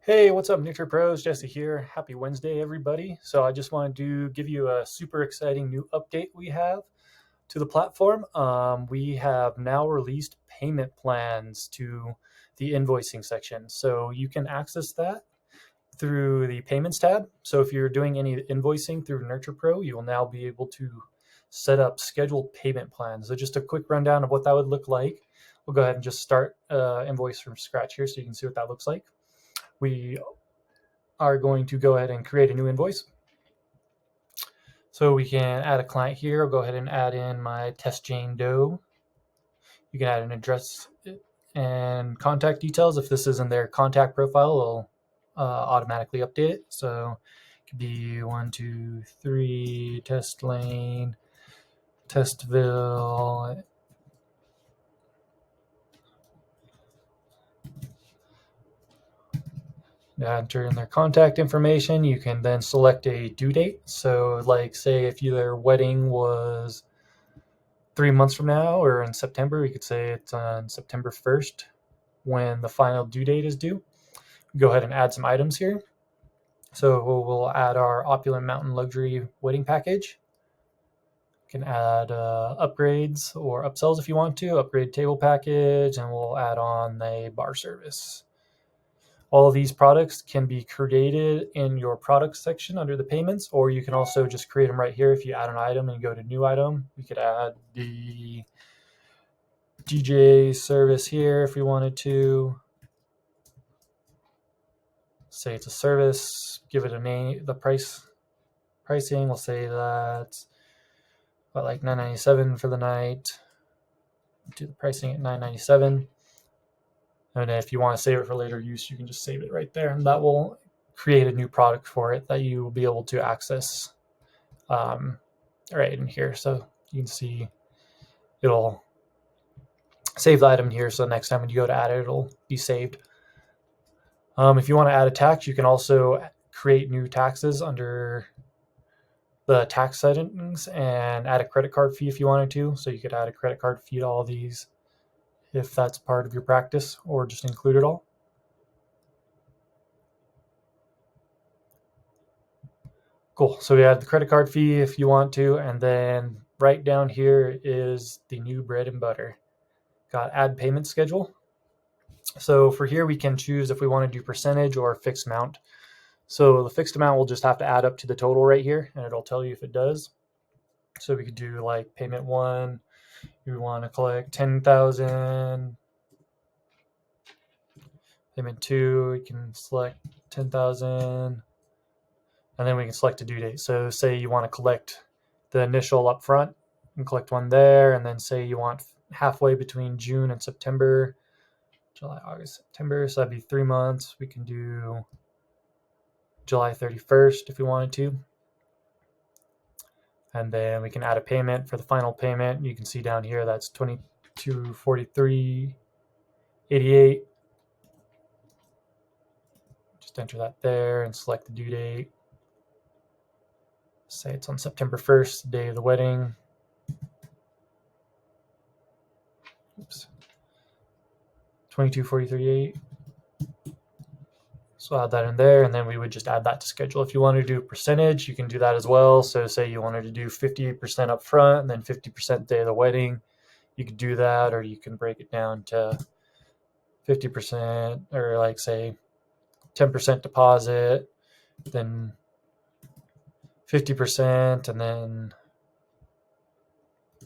Hey, what's up, Nitro Pros? Jesse here. Happy Wednesday, everybody. So I just wanted to give you a super exciting new update we have to the platform. We have now released payment plans to the invoicing section. So you can access that through the payments tab. So if you're doing any invoicing through Nurture Pro, you will now be able to set up scheduled payment plans. So just a quick rundown of what that would look like. We'll go ahead and just start invoice from scratch here so you can see what that looks like. We are going to go ahead and create a new invoice. So we can add a client here. I'll go ahead and add in my test Jane Doe. You can add an address and contact details. If this is in their contact profile, it'll automatically update it. So it could be 123 Test Lane, Testville. Enter in their contact information. You can then select a due date. So like say if their wedding was 3 months from now or in September, we could say it's on September 1st when the final due date is due. Go ahead and add some items here. So we'll add our Opulent Mountain Luxury Wedding Package. You can add upgrades or upsells if you want to, upgrade table package, and we'll add on a bar service. All of these products can be created in your products section under the payments, or you can also just create them right here. If you add an item and go to new item, we could add the DJ service here if we wanted to. Say it's a service, give it a name, the pricing, we'll say that's like $9.97 for the night. Do the pricing at $9.97. And if you want to save it for later use, you can just save it right there, and that will create a new product for it that you will be able to access right in here. So you can see it'll save the item here, so next time when you go to add it, it'll be saved. If you want to add a tax, you can also create new taxes under the tax settings and add a credit card fee if you wanted to. So you could add a credit card fee to all of these if that's part of your practice, or just include it all. Cool. So we add the credit card fee if you want to, and then right down here is the new bread and butter. Got add payment schedule. So for here, we can choose if we want to do percentage or fixed amount. So the fixed amount will just have to add up to the total right here, and it'll tell you if it does. So we could do like payment 1, we want to collect 10,000. Payment 2, we can select 10,000, and then we can select a due date. So say you want to collect the initial up front and collect one there, and then say you want halfway between June and September, July, August, September. So that'd be 3 months. We can do July 31st if we wanted to. And then we can add a payment for the final payment. You can see down here that's $22.43.88. Just enter that there and select the due date. Say it's on September 1st, the day of the wedding. Oops. $22.43.88. So add that in there, and then we would just add that to schedule. If you want to do a percentage, you can do that as well. So say you wanted to do 50% up front and then 50% day of the wedding, you could do that, or you can break it down to 50%, or like say 10% deposit, then 50%, and then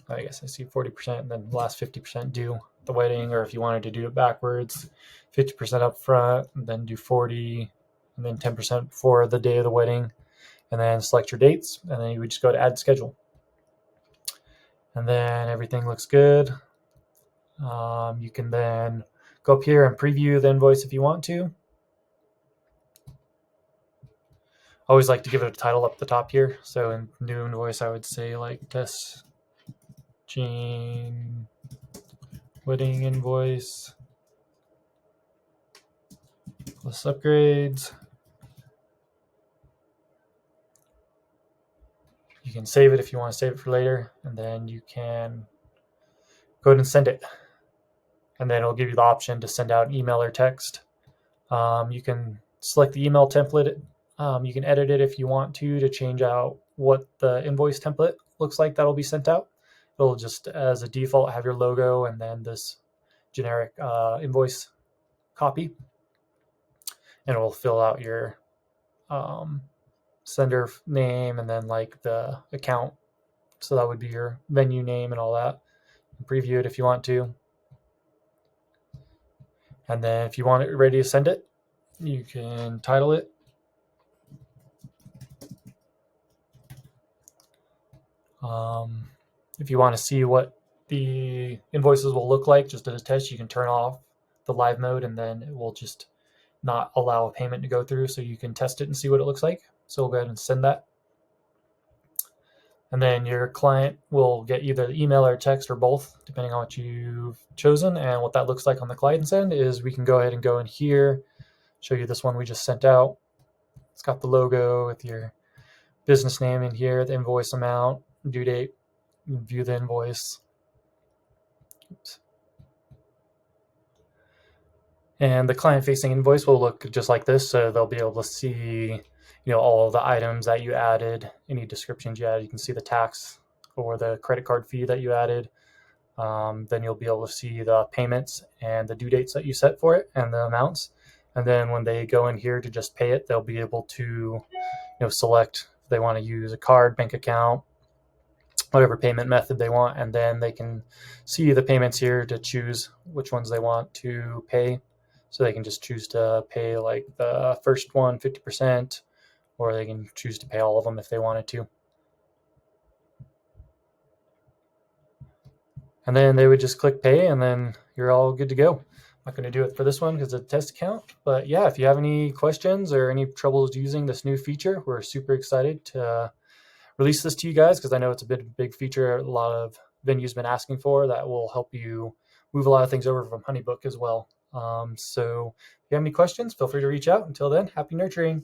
I guess I see 40%, and then the last 50% due the wedding. Or if you wanted to do it backwards, 50% up front, and then do 40, and then 10% for the day of the wedding, and then select your dates, and then you would just go to add schedule. And then everything looks good. You can then go up here and preview the invoice if you want to. I always like to give it a title up the top here. So in new invoice, I would say like test Jane wedding invoice plus upgrades. You can save it if you want to save it for later, and then you can go ahead and send it. And then it'll give you the option to send out email or text. You can select the email template. You can edit it if you want to change out what the invoice template looks like that'll be sent out. It'll just, as a default, have your logo and then this generic invoice copy, and it will fill out your sender name and then like the account. So that would be your venue name and all that. Preview it if you want to. And then if you want it ready to send it, you can title it. If you want to see what the invoices will look like just as a test, you can turn off the live mode and then it will just not allow a payment to go through, so you can test it and see what it looks like. So we'll go ahead and send that. And then your client will get either the email or text or both, depending on what you've chosen. And what that looks like on the client's end is we can go ahead and go in here, show you this one we just sent out. It's got the logo with your business name in here, the invoice amount, due date. You can view the invoice. Oops. And the client-facing invoice will look just like this. So they'll be able to see, all the items that you added, any descriptions you added. You can see the tax or the credit card fee that you added. Then you'll be able to see the payments and the due dates that you set for it and the amounts. And then when they go in here to just pay it, they'll be able to, select if they want to use a card, bank account, whatever payment method they want. And then they can see the payments here to choose which ones they want to pay. So they can just choose to pay like the first one, 50%, or they can choose to pay all of them if they wanted to. And then they would just click pay and then you're all good to go. I'm not going to do it for this one because it's a test account. But yeah, if you have any questions or any troubles using this new feature, we're super excited to release this to you guys because I know it's a big feature a lot of venues been asking for that will help you move a lot of things over from HoneyBook as well. So if you have any questions, feel free to reach out. Until then, happy nurturing.